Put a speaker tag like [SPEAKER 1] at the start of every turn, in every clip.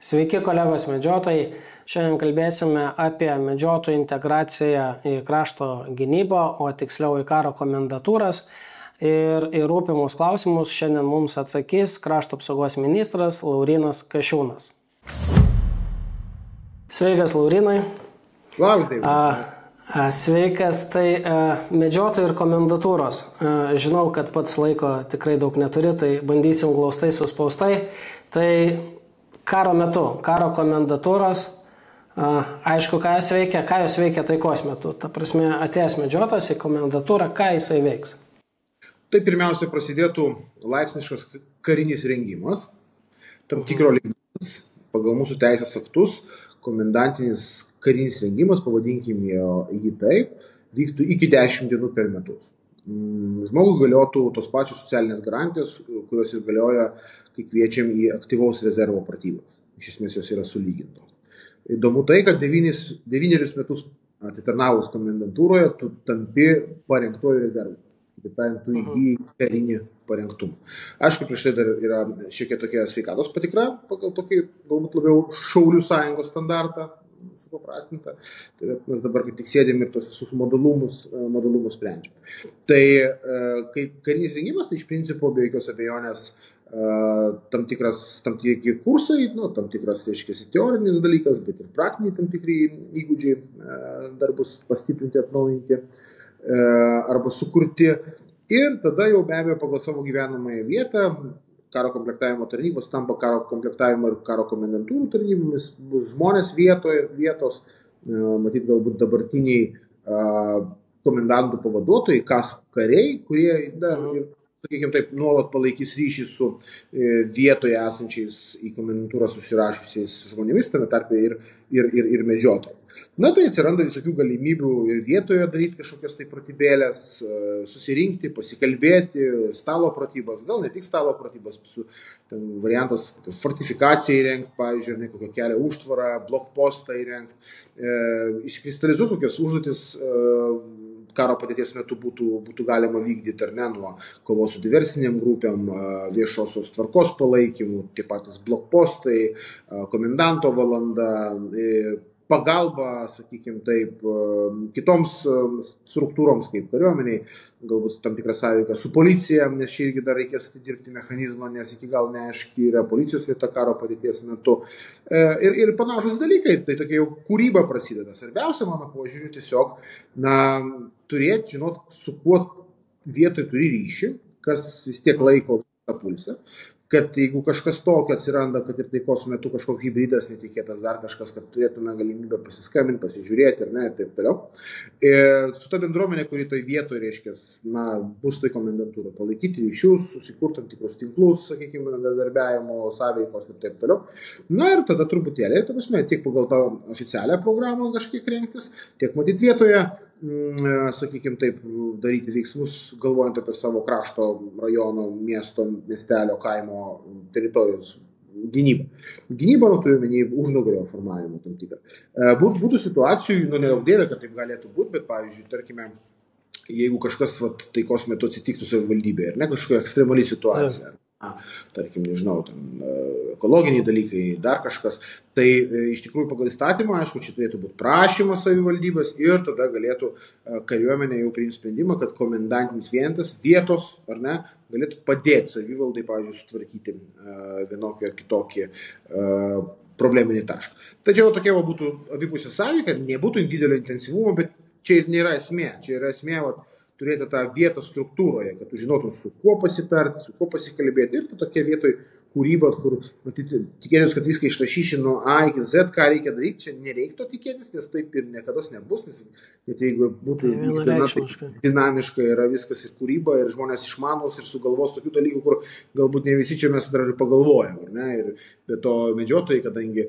[SPEAKER 1] Sveiki kolegos medžiotojai. Šiandien kalbėsime apie medžiotojų integraciją į krašto gynybą, o tiksliau į karo komendatūras. Ir į rūpimus klausimus šiandien mums atsakys krašto apsaugos ministras Laurynas Kasčiūnas. Sveikas, Laurynai.
[SPEAKER 2] Labas, Deividai.
[SPEAKER 1] Sveikas, tai medžiotojų ir komendatūros. Žinau, kad pats laiko tikrai daug neturi, tai bandysim glaustai suspaustai. Tai karo metu, karo komendatūros, aišku, ką jos veikia taikos metu. Ta prasme, atėjęs medžiotojas į komendatūrą, ką jisai veiks?
[SPEAKER 2] Tai pirmiausia prasidėtų laipsniškas karinis rengimas, tam tikro lygmens, pagal mūsų teisės aktus, komendantinis karinis rengimas, pavadinkim jį taip, vyktų iki 10 dienų per metus. Žmogui galiotų tos pačios socialinės garantijos, kurios ir galioja, kai kviečiam į aktyvaus rezervo pratybas. Iš esmės jos yra sulygintos. Įdomu tai, kad 9 metus atitarnavus komendantūroje, tu tampi parengtuoju rezervu. Taip tariant, tu įgyji karinį parengtumą. Aišku, prieš tai dar yra šiek tiek tokia sveikatos patikra, pagal tokį galbūt labiau Šaulių sąjungos standartą, supaprastinta. Tai mes dabar kaip tik sėdėm ir tos visus modalumus sprendžiam. Tai kaip karinis rengimas, tai iš principo be jokios abejonės tam tikri kursai, tam tikras, aiškiai, teorinis dalykas, bet ir praktiniai tam tikri įgūdžiai dar bus pastiprinti, atnaujinti arba sukurti. Ir tada jau be abejo pagal savo gyvenamąją vietą karo komplektavimo tarnybos tampa karo komplektavimo ir karo komendantūrų tarnybomis, bus žmonės vietos, matyt galbūt dabartiniai komendantų pavaduotojai, kariai, kurie sakykime taip, nuolat palaikys ryšį su vietoje esančiais į komendantūrą susirašiusiais žmonėmis, tame tarpe ir medžiotojai. Na tai atsiranda visokių galimybių ir vietoje daryti kažkokias tai pratybėlės, susirinkti, pasikalbėti, stalo pratybas, gal ne tik stalo pratybas, variantas fortifikaciją įrengti, pavyzdžiui, kokią kelią užtvarą, blokpostą įrengti, iškristalizuoti kokias užduotis karo padėties metu būtų galima vykdyti, ar ne, nuo kovos su diversinėm grupėm, viešosios tvarkos palaikymų, taip patys blokpostai, komendanto valanda, pagalba, sakykime taip, kitoms struktūroms kaip kariuomeniai, galbūt tam tikra sąveika su policija, nes čia irgi dar reikės atidirbti mechanizmą, nes iki gal neaiški yra policijos vieta karo padėties metu. Ir panašus dalykai, tai tokia jau kūryba prasideda. Svarbiausia, mano požiūriu, tiesiog turėti, žinot, su kuo vietoj turi ryšį, kas vis tiek laiko tą pulsą. Kad jeigu kažkas tokio atsiranda, kad ir taikos metu kažkoks hybridas netikėtas, dar kažkas, kad turėtume galimybę pasiskambinti, pasižiūrėti, ar ne, ir taip toliau. Ir su ta bendruomenė, kuri toj vietoje, reiškia, bus toj komendantūra, palaikyti ryšius, susikurti tam tikrus tinklus, sakykime, bendradarbiavimo, sąveikos ir taip toliau. Na ir tada truputėlį, tiek pagal tą oficialią programą kažkiek rengtis, tiek matyti vietoje, sakykime taip, daryti veiksmus, galvojant apie savo krašto, rajono, miesto, miestelio, kaimo teritorijos gynybą. Gynybą, turiu omeny, užnugario formavimą tam tikrą. Būtų situacijų, nedaug dėvė, kad taip galėtų būti, bet pavyzdžiui, tarkime, jeigu kažkas taikos metu atsitiktų savivaldybėje, ar ne, kažkokia ekstremali situacija, tarkim, nežinau, ekologiniai dalykai, dar kažkas, tai iš tikrųjų pagal įstatymą, aišku, čia turėtų būti prašymas savivaldybės ir tada galėtų kariuomenė jau priimti sprendimą, kad komendantinis vienetas vietos, ar ne, galėtų padėti savivaldai, pavyzdžiui, sutvarkyti vienokį ar kitokį probleminį tašką. Tačiau tokia būtų abipusė sąveika, nebūtų didelio intensyvumo, bet čia ir nėra esmė. Čia yra esmė, turėti tą vietą struktūroje, kad tu žinotum, su kuo pasitarti, su kuo pasikalbėti. Ir tokia vietoj kūryba, kur tikėtis, kad viską išrašyši nuo A iki Z, ką reikia daryti, čia nereiktų tikėtis, nes taip ir niekada nebus, nes net jeigu būtų dinamiška, yra viskas ir kūryba, ir žmonės išmanus, ir sugalvos tokių dalykų, kur galbūt ne visi čia mes dar ir pagalvojam, ar ne? Ir be to medžiotojai, kadangi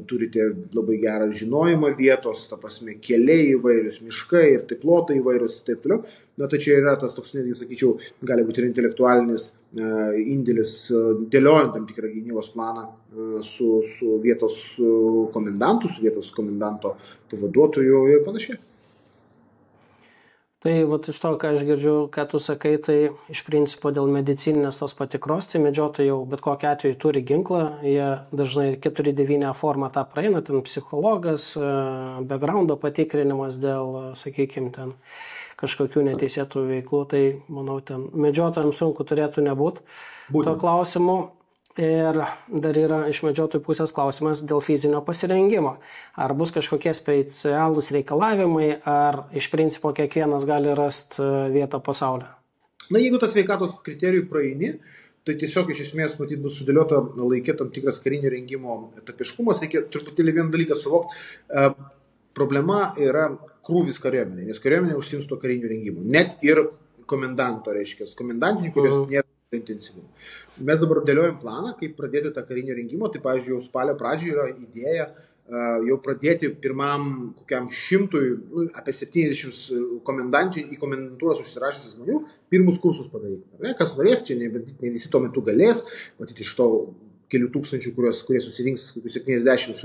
[SPEAKER 2] turite labai gerą žinojimą vietos, ta prasme, keliai įvairius, miškai ir taip plotai įvairius ir taip toliau. Na, tai čia yra tas toks, netgi sakyčiau, gali būti ir intelektualinis indėlis, dėliojant tam tikrą gynybos planą su vietos komendantu, su vietos komendanto pavaduotoju ir panašiai.
[SPEAKER 1] Tai vat, iš to, ką aš girdžiu, ką tu sakai, tai iš principo dėl medicininės tos patikros, tai medžiotojai jau bet kokiu atveju turi ginklą, jie dažnai 4-9 formą tą praeina, ten psichologas, backgroundo patikrinimas dėl, sakykime, ten kažkokių neteisėtų veiklų, tai manau, ten medžiotojams sunku turėtų nebūti to klausimu. Ir dar yra iš medžiotojų pusės klausimas dėl fizinio pasirengimo. Ar bus kažkokie specialūs reikalavimai, ar iš principo kiekvienas gali rasti vietą pasaulyje?
[SPEAKER 2] Na, jeigu tas sveikatos kriterijų praeini, tai tiesiog iš esmės, matyt, bus sudėliota laikė tam tikras karinio rengimo etapiškumas. Reikia truputėlį vieną dalyką suvokti. Problema yra krūvis kariuomenė, nes kariuomenė užsiims to karinio rengimo. Net ir komendanto, reiškia, komendantinių, kurios nėra intensyvumo. Mes dabar dėliojam planą, kaip pradėti tą karinio rengimo. Tai, pavyzdžiui, jau spalio pradžioje yra idėja jau pradėti pirmam kokiam 100, apie 70 komendantų į komendantūras užsirašysių žmonių, pirmus kursus padaryti. Kas norės, čia ne visi tuo metu galės, matyti iš to kelių tūkstančių, kurie susirinks, 70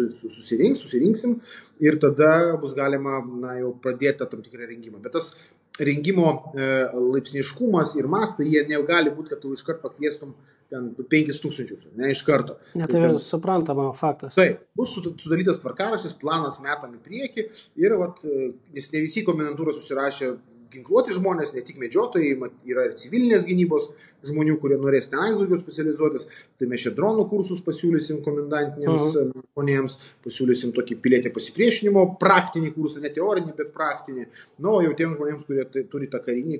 [SPEAKER 2] susirinksim ir tada bus galima jau pradėti tam tikrą rengimą. Bet tas rengimo laipsniškumas ir mastai, jie negali būti, kad tu iškart pakviestum 5000, ne iš karto.
[SPEAKER 1] Net tai suprantama faktas.
[SPEAKER 2] Tai bus sudarytas tvarkaraštis, planas metam į priekį ir nes ne visi komendantūros susirašė ginkluoti žmonės, ne tik medžiotojai, yra ir civilinės gynybos žmonių, kurie norės tenais daugiau specializuotis. Tai mes čia dronų kursus pasiūlysim komendantiniams žmonėms, pasiūlysim tokį pilietį pasipriešinimo, praktinį kursą, ne teorinį, bet praktinį. Nu, jau tiems žmonėms, kurie turi tą kovinį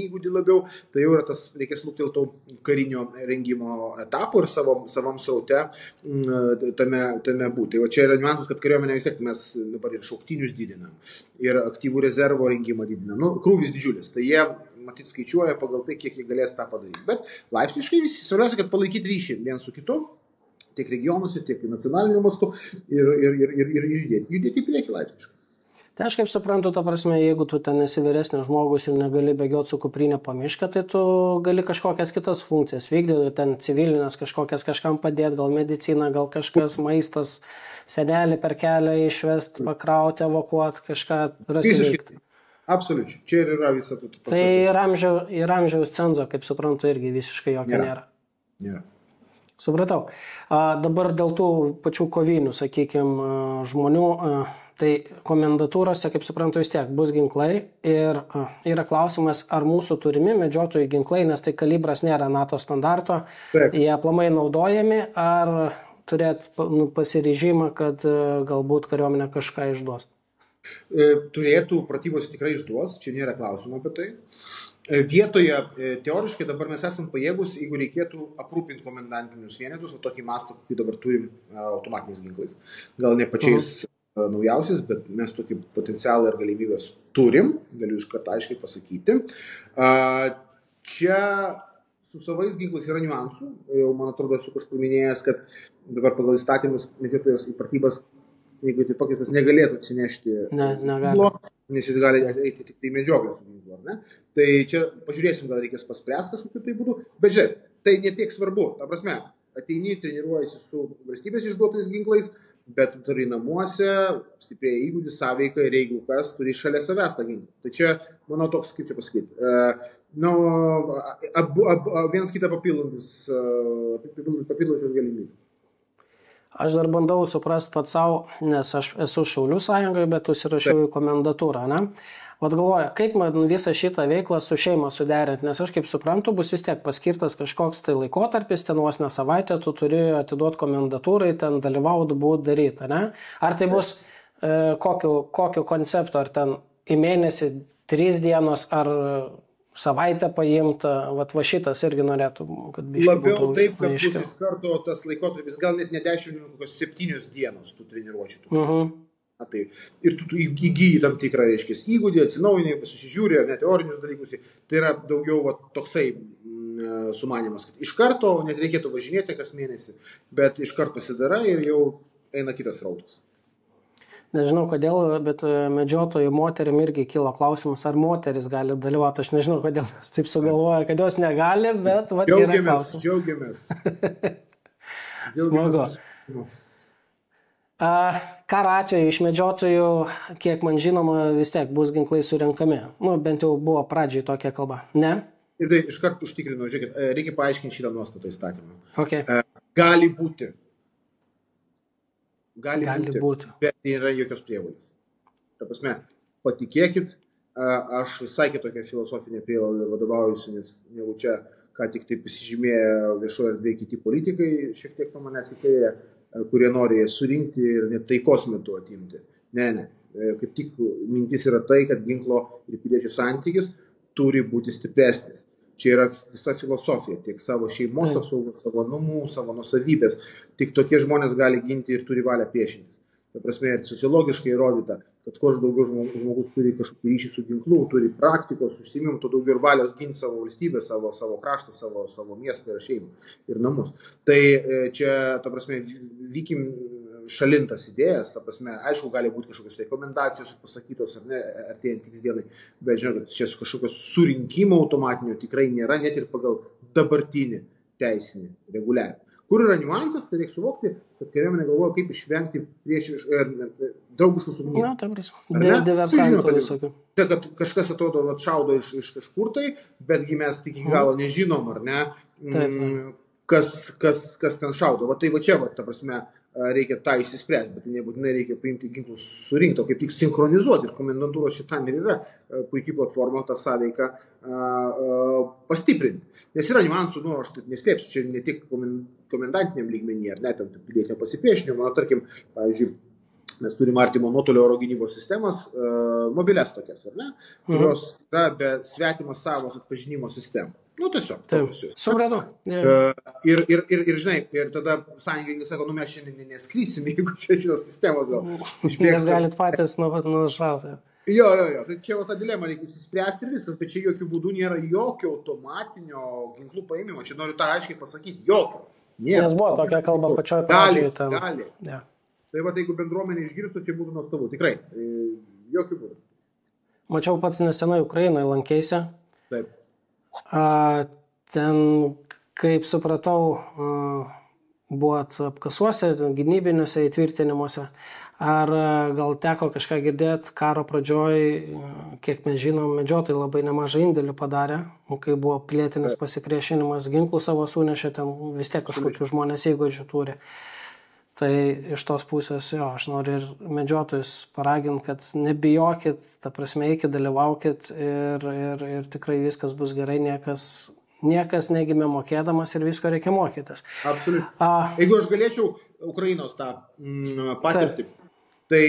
[SPEAKER 2] įgūdį labiau, tai jau yra tas, reikės luktelti karinio rengimo etapų ir savam sraute tame būti. Tai čia yra niuansas, kad kariuomenė vis tiek mes dabar ir šauktinius didinam, ir aktyvų rezervo rengimą didinam. Nu, krūvis didžiulis, tai jie, matyt, skaičiuoja pagal tai, kiek jie galės tą padaryti. Bet laipsniškai visi, svarbiausia, kad palaikyti ryšį vien su kitu, tiek regionuose, tiek nacionaliniu mastu ir judėti į priekį laipsniškai.
[SPEAKER 1] Tai aš kaip suprantu, ta prasme, jeigu tu ten esi vyresnis žmogus ir negali bėgioti su kuprinė po mišką, tai tu gali kažkokias kitas funkcijas vykdyti, ten civilinės kažkokias kažkam padėti, gal medicina, gal kažkas maistas, senelį per kelią išvesti, pakrauti, evakuoti, kažką rasti.
[SPEAKER 2] Absoliučiai. Čia ir yra visą tų procesų.
[SPEAKER 1] Tai ir amžiaus cenzo, kaip suprantu, irgi visiškai jokio nėra.
[SPEAKER 2] Nėra.
[SPEAKER 1] Supratau. Dabar dėl tų pačių kovinių, sakykime, žmonių, tai komendatūrose, kaip suprantu, vis tiek bus ginklai ir yra klausimas, ar mūsų turimi medžiotojų ginklai, nes tai kalibras nėra NATO standarto, jie aplamai naudojami, ar turėt pasiryžimą, kad galbūt kariuomenė kažką išduos.
[SPEAKER 2] Turėtų pratybose tikrai išduos, čia nėra klausimų apie tai. Vietoje, teoriškai dabar mes esam pajėgus, jeigu reikėtų aprūpinti komendantinius vienetus, tokį mastą, kokį dabar turim automatiniais ginklais. Gal ne pačiais naujausiais, bet mes tokį potencialą ir galimybės turim, galiu iš karto aiškiai pasakyti. Čia su savais ginklais yra niuansų, jau man atrodo esu kažkur minėjęs, kad dabar pagal įstatymus medžiotojas į pratybas, jeigu tai pakeistas, negalėtų atsinešti ginklo, nes jis gali eiti tik tai medžioklę su ginklu, ar ne? Tai čia pažiūrėsim, gal reikės paspręs kažkokiu tai būdu, bet žiūrėk, tai netiek svarbu, ta prasme, ateini, treniruojasi su valstybės išduotais ginklais, bet tu turi namuose, stiprėja įgūdį, sąveiką ir jeigu kas, turi šalia savęs tą ginklą. Tai čia, manau, toks, kaip čia pasakyti, vienas kitą papildančios galimybės.
[SPEAKER 1] Aš dar bandau suprasti pats savo, nes aš esu Šaulių sąjungoje, bet užsirašiau į komendatūrą, ne? Vat galvoju, kaip man visą šitą veiklą su šeima suderinti, nes aš kaip suprantu, bus vis tiek paskirtas kažkoks tai laikotarpis, ten vos ne savaitę tu turi atiduoti komendatūrai, ten dalyvauti, būti daryti, ne? Ar tai bus kokiu konceptu, ar ten į mėnesį 3 dienos, ar savaitę paimta, va šitas irgi norėtų, kad biškai
[SPEAKER 2] labiau
[SPEAKER 1] būtų
[SPEAKER 2] taip, kad
[SPEAKER 1] aiškiau.
[SPEAKER 2] bus iš karto tas laikotarpis, gal net ne 10 dienų, kokios 7 dienos tų treniruočių. Tai, ir tu įgyji tam tikrą, reiškia, įgūdį, atsinaujinį, susižiūri, ar ne teorinius dalykus. Tai yra daugiau toksai sumanimas, kad iš karto net reikėtų važinėti kas mėnesį, bet iš karto pasidarai ir jau eina kitas rautas.
[SPEAKER 1] Nežinau kodėl, bet medžiotojų moterim irgi kilo klausimas, ar moteris gali dalyvauti. Aš nežinau kodėl, aš taip sugalvoju, kad jos negali, bet va yra klausimas.
[SPEAKER 2] Džiaugiamės.
[SPEAKER 1] Smagu. Karo atveju iš medžiotojų, kiek man žinoma, vis tiek bus ginklai surenkami. Nu, bent jau buvo pradžiai tokia kalba. Ne?
[SPEAKER 2] Ir tai iškart užtikrinu, žiūrėkit, reikia paaiškinti šitą nuostatą įstatymą.
[SPEAKER 1] Okay.
[SPEAKER 2] Gali būti.
[SPEAKER 1] Gali būti.
[SPEAKER 2] Bet nėra jokios prievolės. Ta prasme, patikėkit, aš visai kitokią filosofinę prielaidą vadovaujusi, nes negu čia, ką tik taip pasižymėjo viešoje erdvėje kiti politikai, šiek tiek nuo manęs įkairė, kurie nori surinkti ir net taikos metu atimti. Ne. Kaip tik mintis yra tai, kad ginklo ir piliečių santykis turi būti stipresnis. Čia yra visa filosofija, tiek savo šeimos apsaugos, savo namų, savo nusavybės. Tik tokie žmonės gali ginti ir turi valią priešintis. Ta prasme, ir sociologiškai įrodyta, kad kuo daugiau žmogus turi kažkokį ryšį su ginklu, turi praktikos, užsiimim, to daugiau ir valios ginti savo valstybę, savo kraštą, savo miestą ir šeimą ir namus. Tai čia, ta prasme, vykim šalintas idėjas, ta prasme, aišku, gali būti kažkokios rekomendacijos pasakytos ar ne, artėjant tiks dienai, bet žinau, kad čia kažkokios surinkimo automatinio tikrai nėra, net ir pagal dabartinį teisinį reguliavimą. Kur yra niuansas, tai reikia suvokti, kad kariuomenė galvoja, kaip išvengti draugiškus ugnies.
[SPEAKER 1] Na, tam prasme, diversantų visokių.
[SPEAKER 2] Tai, kad kažkas atrodo šaudo iš kažkur tai, betgi mes tik iki galo nežinom, ar ne, kas ten šaudo. Va tai va čia, ta prasme, reikia tą išsispręsti, bet nebūtinai reikia paimti ginklus surinkti, o kaip tik sinchronizuoti. Ir komendantūros šitam ir yra puikiai platforma tą sąveiką pastiprinti. Nes yra niuansų, aš taip neslėpsiu, čia ne tik komendantiniam lygmenyje, ar net pilietinio pasipriešinimo, tarkim, pavyzdžiui, mes turime artimo nuotolio oro gynybos sistemas, mobilias tokias, ar ne, kurios yra be svetimas savos atpažinimo sistemų. Nu, tiesiog.
[SPEAKER 1] Supratau.
[SPEAKER 2] Ir žinai, ir tada sąjungininkai sako, mes šiandien neskrysim, jeigu čia šitos sistemos gal
[SPEAKER 1] išbėgs. Nes galit patys nušauti.
[SPEAKER 2] Jo, tai čia ta dilema reikia įsispręsti ir viskas, bet čia jokių būdų nėra jokio automatinio ginklų paėmimo. Čia noriu tą aiškiai pasakyti, jokio. Nėra.
[SPEAKER 1] Nes buvo tokia kalba pačioje pradžioje.
[SPEAKER 2] Gali. Ja. Tai va, jeigu bendruomenė išgirstų, čia būtų nuostabu. Tikrai, jokių būdų.
[SPEAKER 1] Mačiau pats nesenai Ukrainoje lankėsi.
[SPEAKER 2] Taip.
[SPEAKER 1] Ten, kaip supratau, buvot apkasuose, gynybiniuose įtvirtinimuose. Ar gal teko kažką girdėti karo pradžioj, kiek mes žinom, medžiotojai labai nemažai indėlių padarė, kai buvo pilietinis pasipriešinimas, ginklų savo sunešė, ten vis tiek kažkokių žmonės įgūdžių turi. Tai iš tos pusės, aš noriu ir medžiotojus paraginti, kad nebijokit, ta prasme, eikit, dalyvaukit ir tikrai viskas bus gerai, niekas negimė mokėdamas ir visko reikia mokytis.
[SPEAKER 2] Absoliučiai. Jeigu aš galėčiau Ukrainos tą patirtį, tai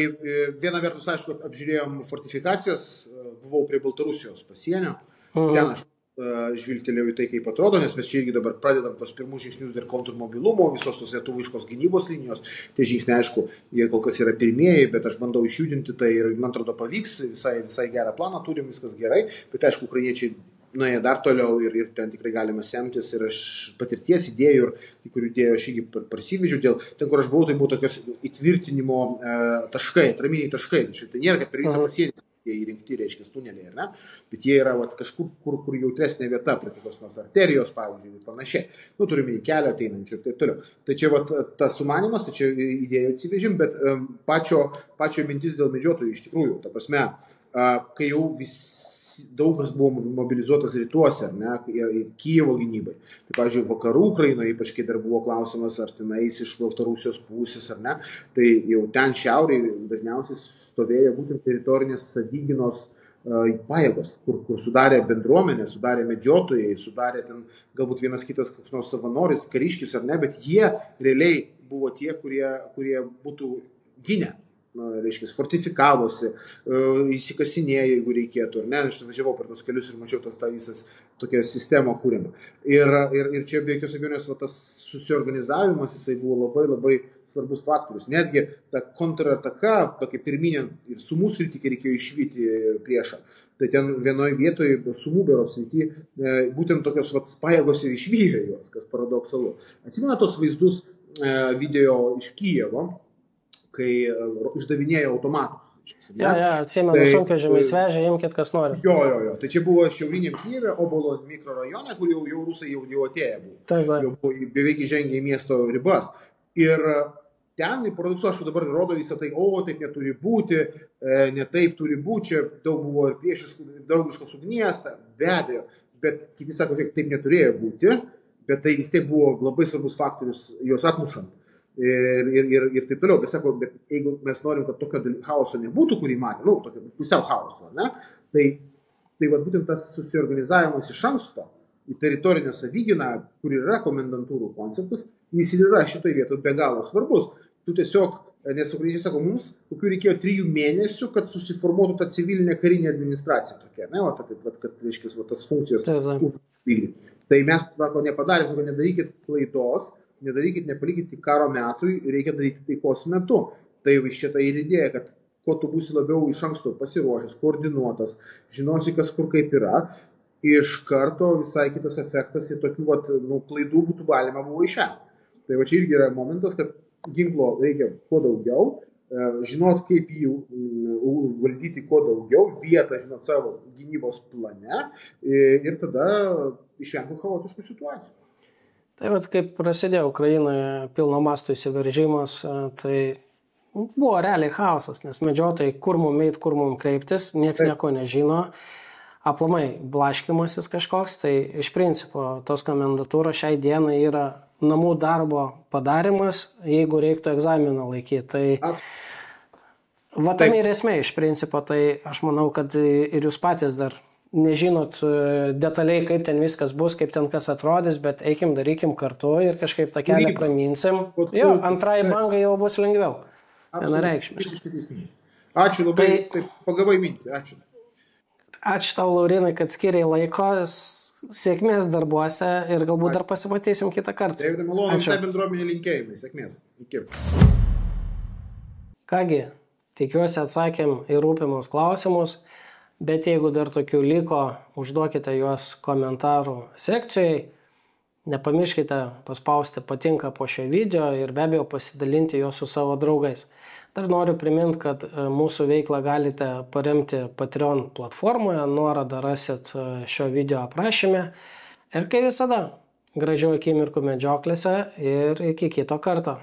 [SPEAKER 2] viena vertus, aišku, apžiūrėjom fortifikacijas, buvau prie Baltarusijos pasienio, ten aš žvilgtelėjau į tai, kaip atrodo, nes mes čia irgi dabar pradedam tos pirmus žingsnius dėl kontrmobilumo, visos tos lietuviškos gynybos linijos. Tie žingsniai, aišku, jie kol kas yra pirmieji, bet aš bandau išjudinti tai ir man atrodo pavyks, visai gerą planą turim, viskas gerai, bet aišku, ukrainiečiai nuėjo dar toliau ir ten tikrai galima semtis ir aš patirties idėjų ir kai kurių idėjų aš irgi parsivežiau, ten, kur aš buvau, tai buvo tokios įtvirtinimo taškai, atraminiai taškai, tai nėra, kad per visą pasienį jie įrinkti, reiškia, tuneliai, ar ne? Bet jie yra kažkur, kur jautresnė vieta, prie kokios nors arterijos, pavyzdžiui, ir panašiai. Turime į kelią ateinančių ir taip toliau. Tai čia tas sumanimas, tai čia idėjų atsivežim, bet pačio mintis dėl medžiotojų iš tikrųjų, ta prasme, kai jau daug kas buvo mobilizuotas rytuose, ar ne, Kijevo gynybai. Tai, pavyzdžiui, vakarų Ukrainoje, ypač kai dar buvo klausimas, ar tenais iš Baltarusijos pusės, ar ne, tai jau ten šiauriai dažniausiai stovėjo būtent teritorinės savigynos pajėgos, kur sudarė bendruomenė, sudarė medžiotojai, sudarė ten galbūt vienas kitas koks nors savanoris, kariškis ar ne, bet jie realiai buvo tie, kurie būtų gynę. Reiškia, fortifikavosi, įsikasinėjo, jeigu reikėtų, ar ne, aš važiavau per tos kelius ir mačiau tą visą tokią sistemą kūrimą. Ir čia be jokios abejonės tas susiorganizavimas, jisai buvo labai, labai svarbus faktorius. Netgi ta kontrataka, tokia pirminė ir sumų srity, kai reikėjo išvyti priešą. Tai ten vienoje vietoje, sumų beros srity, būtent tokios pajėgos ir išvyrė juos, kas paradoksalu. Atsimena tos vaizdus video iš Kijevo, kai išdavinėjo automatus.
[SPEAKER 1] Atsimenu, sunkvežimiais vežė, imkit kas nori.
[SPEAKER 2] Jo. Tai čia buvo šiauriniam Kijeve, Obolo mikrorajone, kur jau rusai jau atėję buvo.
[SPEAKER 1] Taip.
[SPEAKER 2] Jau beveik įžengė į miesto ribas. Ir ten į produktus, aš dabar rodo visą tai, taip neturi būti, ne taip turi būti, čia daug buvo ir draugiškos ugnies, be abejo, bet kiti sako, žiūrėk, taip neturėjo būti, bet tai vis tiek buvo labai svarbus faktorius juos atmušant. Ir taip toliau, bet sako, bet jeigu mes norim, kad tokio chaoso nebūtų, kurį matė, tokio pusiau chaoso, ne, tai vat, būtent tas susiorganizavimas iš anksto į teritorinę savyginą, kur yra komendantūrų konceptas, jis ir yra šitoje vietoje be galo svarbus. Tu tiesiog, nes ukrainiečiai sako, mums kokių reikėjo 3 mėnesių, kad susiformuotų ta civilinė karinė administracija tokia, ne, kad reiškia, tas funkcijas vykdyti. Tai mes nepadarėm, sako, nedarykit klaidos, nepalikit karo metui, reikia daryti taikos metu. Tai iš čia tai ir idėja, kad kuo tu būsi labiau iš anksto pasiruošęs, koordinuotas, žinosi, kas kur kaip yra, iš karto visai kitas efektas ir tokių klaidų būtų galima buvo išvengti. Tai čia irgi yra momentas, kad ginklo reikia kuo daugiau, žinot, kaip jį valdyti kuo daugiau, vietą žinot savo gynybos plane ir tada išvengti chaotiškų situacijų.
[SPEAKER 1] Tai kaip prasidėjo Ukrainoje pilno masto įsiveržimas, tai buvo realiai chaosas, nes medžiotojai kur mum eit, kur mum kreiptis, nieks nieko nežino, aplamai blaškymasis kažkoks, tai iš principo tos komendatūros šiai dienai yra namų darbo padarimas, jeigu reiktų egzaminą laikyti. Tai tam ir esmė iš principo, tai aš manau, kad ir jūs patys dar nežinot detaliai, kaip ten viskas bus, kaip ten kas atrodys, bet eikim, darykim kartu ir kažkaip tą kelią praminsim. Jo, antrai bangai jau bus lengviau. Vienareikšmiškai.
[SPEAKER 2] Ačiū labai, tai pagavai mintį, ačiū.
[SPEAKER 1] Ačiū tau, Laurinai, kad skiriai laiko, sėkmės darbuose ir galbūt dar pasimatysim kitą kartą.
[SPEAKER 2] Taip, malonu, visai bendruomenė linkėjimai, sėkmės. Iki.
[SPEAKER 1] Kągi, tikiuosi atsakėm į rūpimus klausimus. Bet jeigu dar tokių liko, užduokite juos komentarų sekcijai. Nepamirškite paspausti patinka po šio video ir be abejo pasidalinti juos su savo draugais. Dar noriu priminti, kad mūsų veiklą galite paremti Patreon platformoje, nuorodą rasit šio video aprašyme. Ir kaip visada, gražių akimirkų medžioklėse ir iki kito karto.